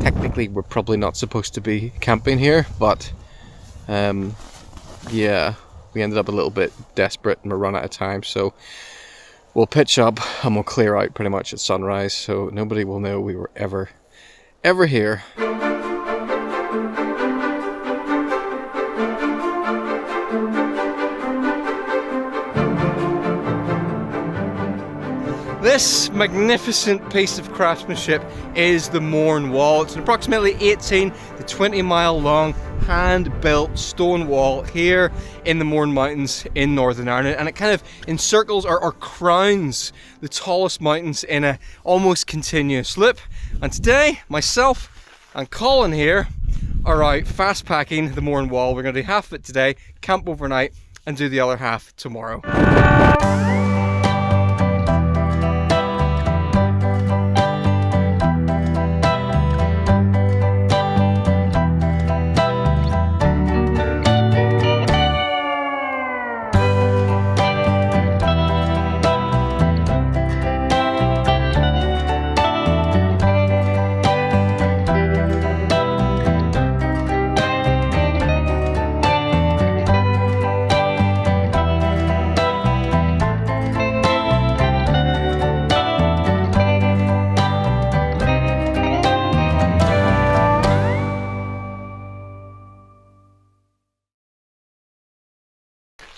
Technically, we're probably not supposed to be camping here, but yeah, we ended up a little bit desperate and we're run out of time, so we'll pitch up and we'll clear out pretty much at sunrise, so nobody will know we were ever here. This magnificent piece of craftsmanship is the Mourne Wall. It's an approximately 18 to 20 mile long hand-built stone wall here in the Mourne Mountains in Northern Ireland, and it kind of encircles or crowns the tallest mountains in a almost continuous loop. And today, myself and Colin here are out fast packing the Mourne Wall. We're going to do half of it today, camp overnight, and do the other half tomorrow.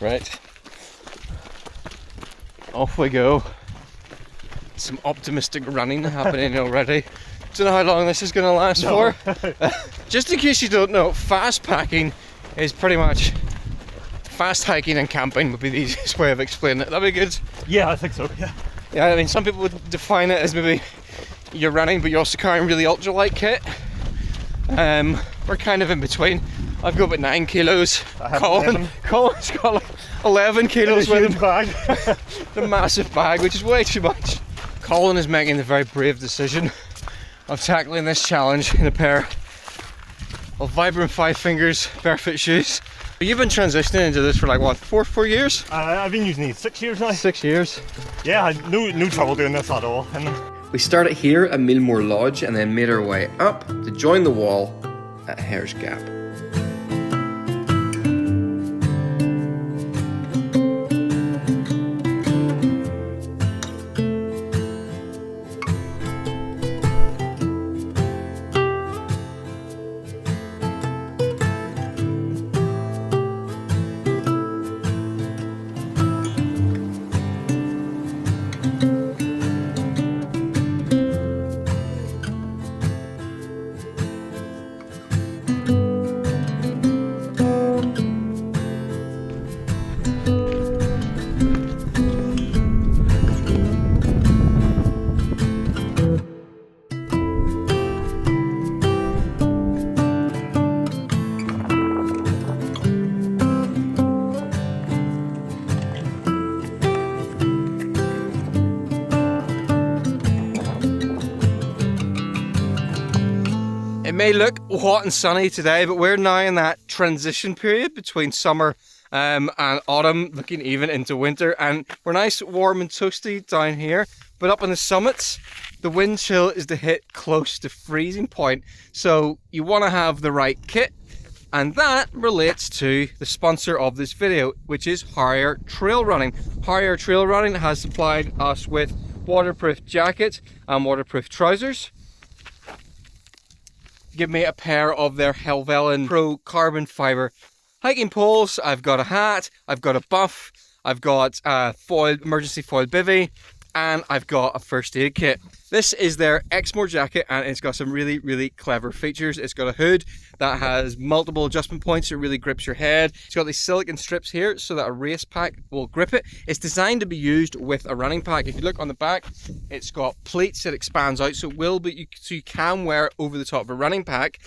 Right, off we go. Some optimistic running happening already. Don't know how long this is going to last for. Just in case you don't know, fast packing is pretty much fast hiking and camping would be the easiest way of explaining it. That'd be good. Yeah, I think so. Yeah, I mean, some people would define it as maybe you're running but you're also carrying really ultralight kit. We're kind of in between. I've got about 9 kilos. Colin's got like 11 kilos with him. Bag. The massive bag, which is way too much. Colin is making the very brave decision of tackling this challenge in a pair of Vibrant Five Fingers barefoot shoes. You've been transitioning into this for like what, four years? I've been using these 6 years now. 6 years. Yeah, I no trouble doing this at all. We started here at Millmore Lodge and then made our way up to join the wall at Hare's Gap. It may look hot and sunny today, but we're now in that transition period between summer and autumn, looking even into winter, and we're nice, warm and toasty down here, but up on the summits, the wind chill is to hit close to freezing point, so you want to have the right kit, and that relates to the sponsor of this video, which is Harrier Trail Running. Harrier Trail Running has supplied us with waterproof jackets and waterproof trousers. Give me a pair of their Helvellyn Pro carbon fibre hiking poles. I've got a hat, I've got a buff, I've got a emergency foil bivvy, and I've got a first aid kit. This is their Exmoor jacket, and it's got some really, really clever features. It's got a hood that has multiple adjustment points. It really grips your head. It's got these silicone strips here so that a race pack will grip it. It's designed to be used with a running pack. If you look on the back, it's got pleats that expands out, so it will be, so you can wear it over the top of a running pack.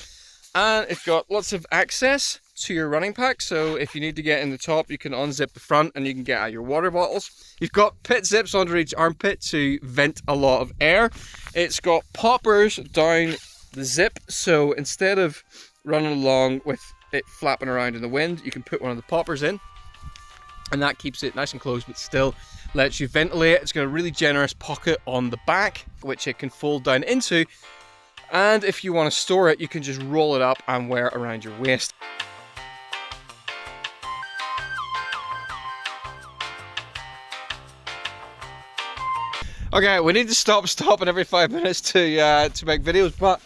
And it's got lots of access to your running pack, so if you need to get in the top, you can unzip the front and you can get out your water bottles. You've got pit zips under each armpit to vent a lot of air. It's got poppers down the zip, so instead of running along with it flapping around in the wind, you can put one of the poppers in, and that keeps it nice and closed but still lets you ventilate. It's got a really generous pocket on the back which it can fold down into, And if you want to store it, you can just roll it up and wear it around your waist. Okay, we need to stop stopping every 5 minutes to make videos, but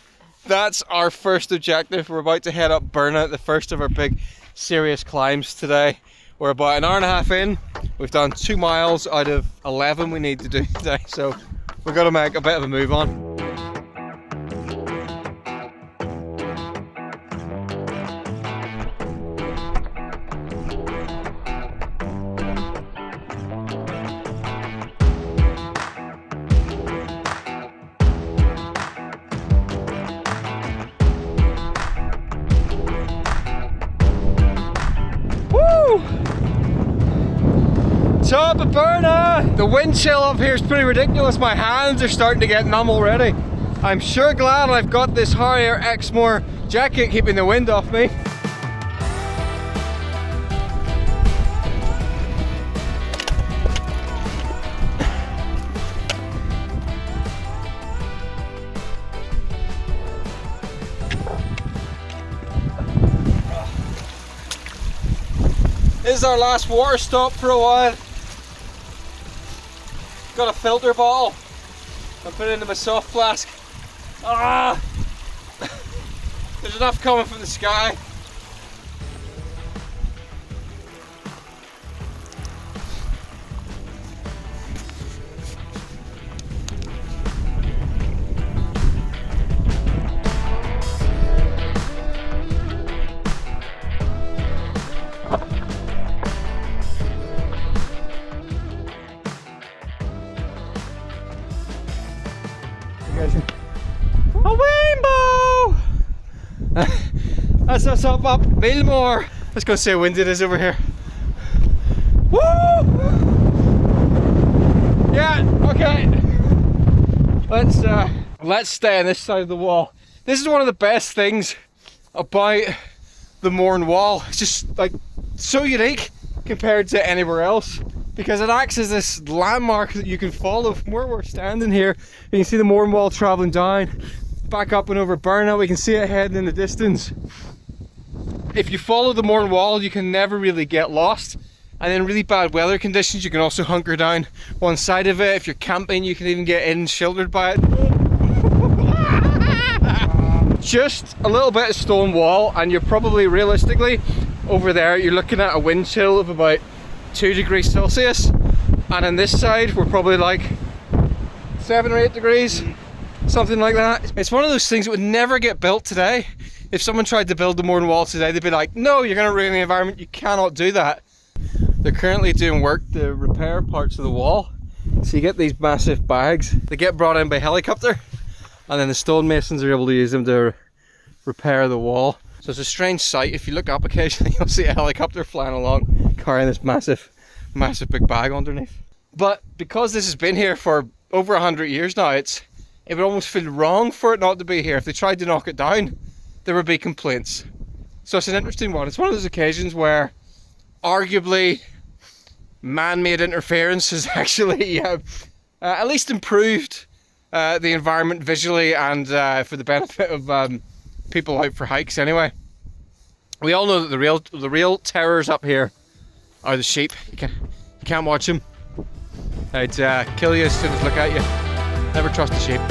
that's our first objective. We're about to head up Burnout, the first of our big serious climbs today. We're about an hour and a half in. We've done 2 miles out of 11 we need to do today, so we've got to make a bit of a move on. Top of Burnout! The wind chill up here is pretty ridiculous. My hands are starting to get numb already. I'm sure glad I've got this Harrier Exmoor jacket keeping the wind off me. This is our last water stop for a while. Got a filter bottle. I put it into my soft flask. Ah! There's enough coming from the sky. A rainbow! That's us up Millmore. Let's go see how windy it is over here. Woo! Yeah, okay. Let's stay on this side of the wall. This is one of the best things about the Mourne Wall. It's just like so unique compared to anywhere else, because it acts as this landmark that you can follow from where we're standing here. You can see the Mourne Wall travelling down, back up and over Burnout. We can see it heading in the distance. If you follow the Mourne Wall, you can never really get lost. And in really bad weather conditions, you can also hunker down one side of it. If you're camping, you can even get in sheltered by it. Just a little bit of stone wall, and you're probably realistically over there, you're looking at a wind chill of about 2 degrees Celsius, and on this side we're probably like 7 or 8 degrees, something like that. It's one of those things that would never get built today. If someone tried to build the Mourne Wall today, they'd be like, no, you're going to ruin the environment, you cannot do that. They're currently doing work to repair parts of the wall, so you get these massive bags. They get brought in by helicopter, and then the stonemasons are able to use them to repair the wall. So it's a strange sight. If you look up occasionally, you'll see a helicopter flying along carrying this massive big bag underneath. But because this has been here for over 100 years now, it would almost feel wrong for it not to be here. If they tried to knock it down, there would be complaints. So it's an interesting one. It's one of those occasions where arguably man-made interference has actually at least improved the environment visually, and for the benefit of people out for hikes anyway. We all know that the real terrors up here are the sheep. You can't watch them. They'd kill you as soon as they look at you. Never trust a sheep.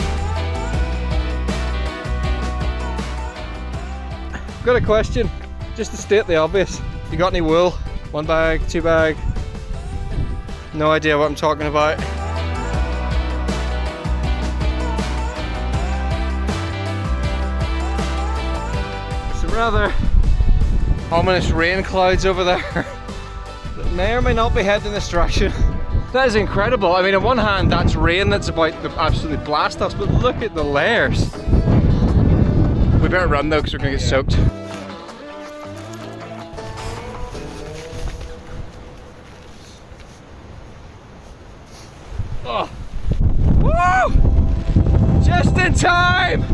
I've got a question, just to state the obvious. You got any wool? 1 bag, 2 bag? No idea what I'm talking about. Some rather ominous rain clouds over there that may or may not be heading in this direction. That is incredible. I mean, on one hand, that's rain that's about to absolutely blast us, but look at the layers. We better run though, because we're going to get soaked. Oh. Woo! Just in time!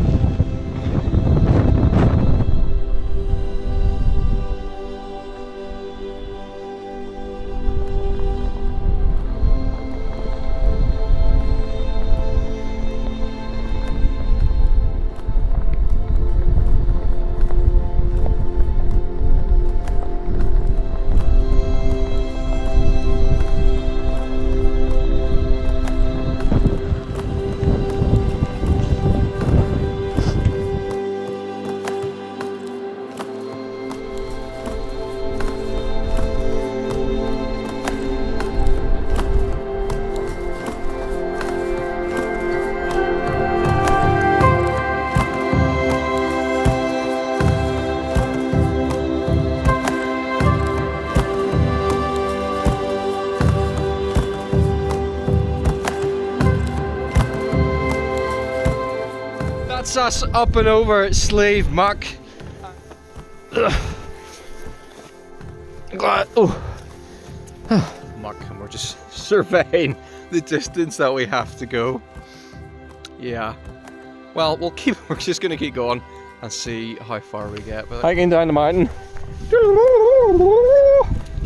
that's us up and over Slave Muck. Muck, and we're just surveying the distance that we have to go. Yeah. Well, we're just gonna keep going and see how far we get. But hiking down the mountain.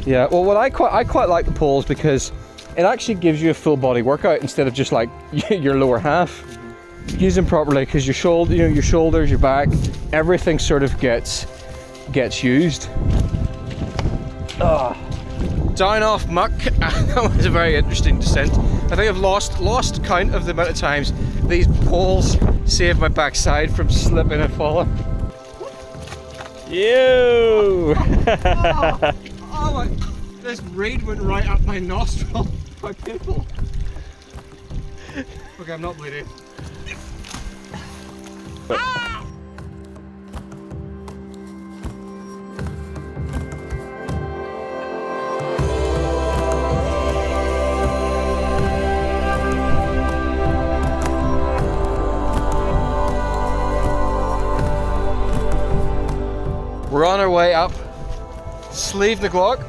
Yeah, well, I quite like the poles because it actually gives you a full body workout instead of just like your lower half. Use them properly because your shoulder, your shoulders, your back, everything sort of gets used. Down off Muck. That was a very interesting descent. I think I've lost count of the amount of times these poles saved my backside from slipping and falling. You! Oh my! This reed went right up my nostril. How painful! Okay, I'm not bleeding. Ah! We're on our way up Slave na Glock,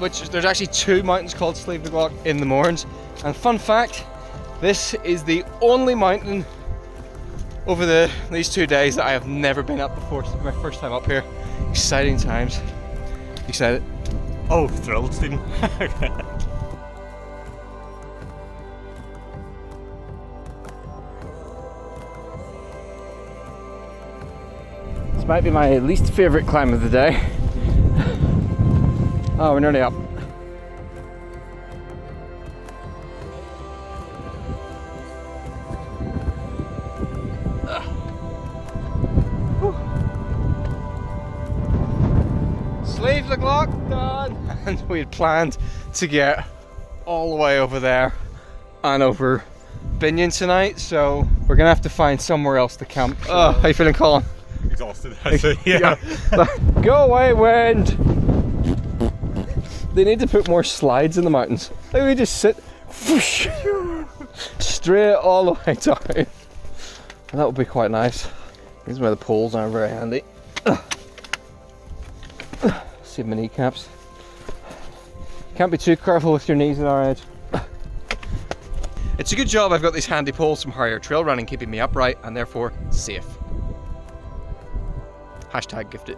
which there's actually 2 mountains called Slave na Glock in the Mournes. And fun fact, this is the only mountain over these 2 days that I have never been up before. This is my first time up here. Exciting times. Excited? Oh, thrilled, Stephen. This might be my least favourite climb of the day. Oh, we're nearly up. Slave na Glock done! And we had planned to get all the way over there and over Binion tonight, so we're gonna have to find somewhere else to camp. Oh, how you feeling, Colin? Exhausted, I say. Yeah. Go away, wind! They need to put more slides in the mountains. Like we just sit whoosh, straight all the way down. And that would be quite nice. These are where the poles are very handy. Save my kneecaps. Can't be too careful with your knees at our age. It's a good job I've got these handy poles from higher trail running keeping me upright and therefore safe. Hashtag gifted.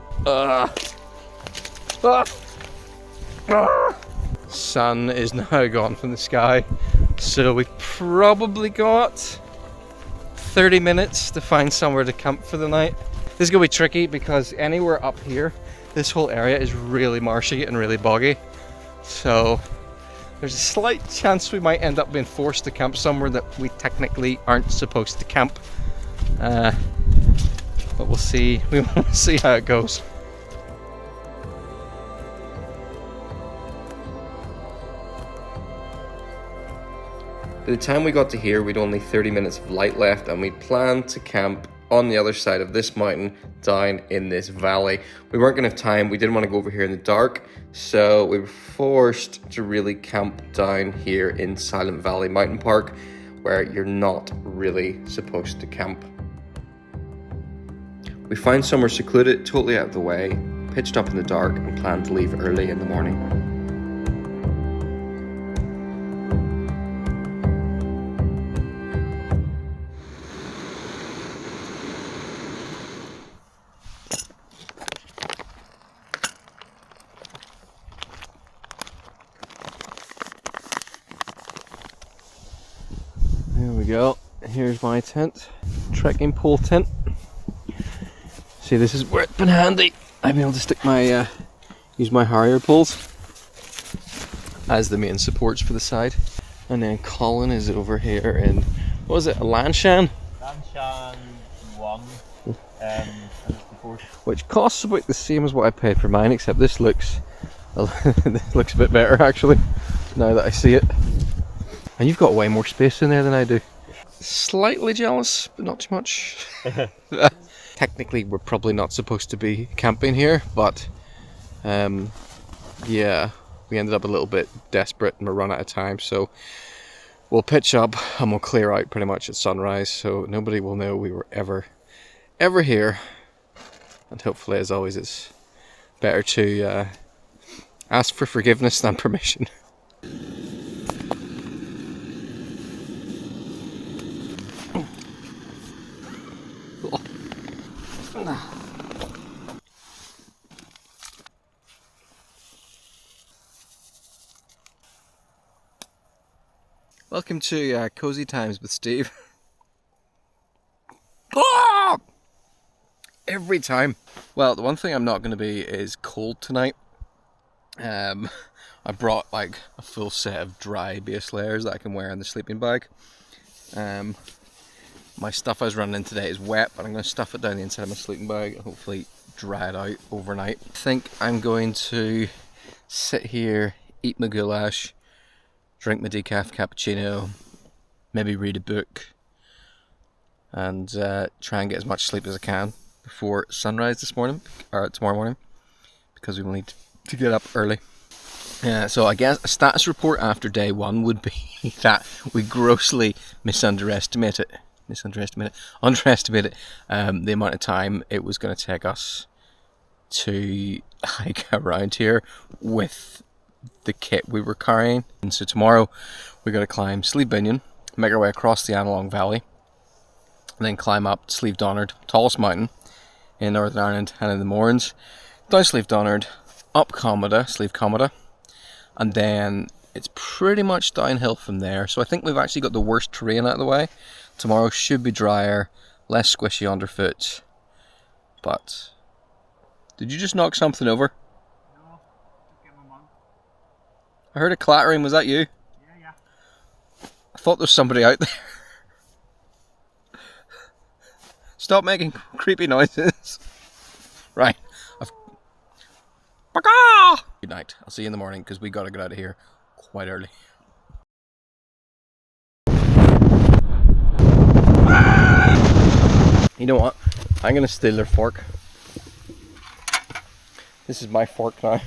Sun is now gone from the sky, so we probably got 30 minutes to find somewhere to camp for the night. This is gonna be tricky because anywhere up here, this whole area is really marshy and really boggy. So there's a slight chance we might end up being forced to camp somewhere that we technically aren't supposed to camp. But we'll see. We will see how it goes. By the time we got to here, we'd only 30 minutes of light left, and we planned to camp on the other side of this mountain down in this valley. We weren't going to have time. We didn't want to go over here in the dark, so we were forced to really camp down here in Silent Valley Mountain Park, where you're not really supposed to camp. We found somewhere secluded, totally out of the way, pitched up in the dark, and planned to leave early in the morning. There we go. Here's my tent, trekking pole tent. See, this is where it's been handy. I've been able to stick my, use my harrier poles as the main supports for the side. And then Colin is over here in, what was it, a Lanshan? Lanshan 1, which costs about the same as what I paid for mine, except this looks, this looks a bit better actually, now that I see it. And you've got way more space in there than I do. Slightly jealous, but not too much. Technically, we're probably not supposed to be camping here, but yeah, we ended up a little bit desperate and we're run out of time, so we'll pitch up and we'll clear out pretty much at sunrise, so nobody will know we were ever here. And hopefully, as always, it's better to ask for forgiveness than permission. Welcome to Cozy Times with Steve. Oh! Every time. Well, the one thing I'm not going to be is cold tonight. I brought like a full set of dry base layers that I can wear in the sleeping bag. My stuff I was running in today is wet, but I'm going to stuff it down the inside of my sleeping bag and hopefully dry it out overnight. I think I'm going to sit here, eat my goulash, drink my decaf cappuccino, maybe read a book, and try and get as much sleep as I can before sunrise this morning, or tomorrow morning, because we will need to get up early. So I guess a status report after day one would be that we grossly underestimated the amount of time it was going to take us to hike around here with the kit we were carrying. And so tomorrow we're going to climb Slieve Binion, make our way across the Annalong Valley, and then climb up Slieve Donard, tallest mountain in Northern Ireland and in the Mournes, down Slieve Donard, up Slieve Comida, and then it's pretty much downhill from there. So I think we've actually got the worst terrain out of the way. Tomorrow should be drier, less squishy underfoot. But did you just knock something over? No, just get my mum. I heard a clattering. Was that you? Yeah. I thought there was somebody out there. Stop making creepy noises. Right. Good night. I'll see you in the morning because we gotta get out of here quite early. You know what? I'm gonna steal their fork. This is my fork now.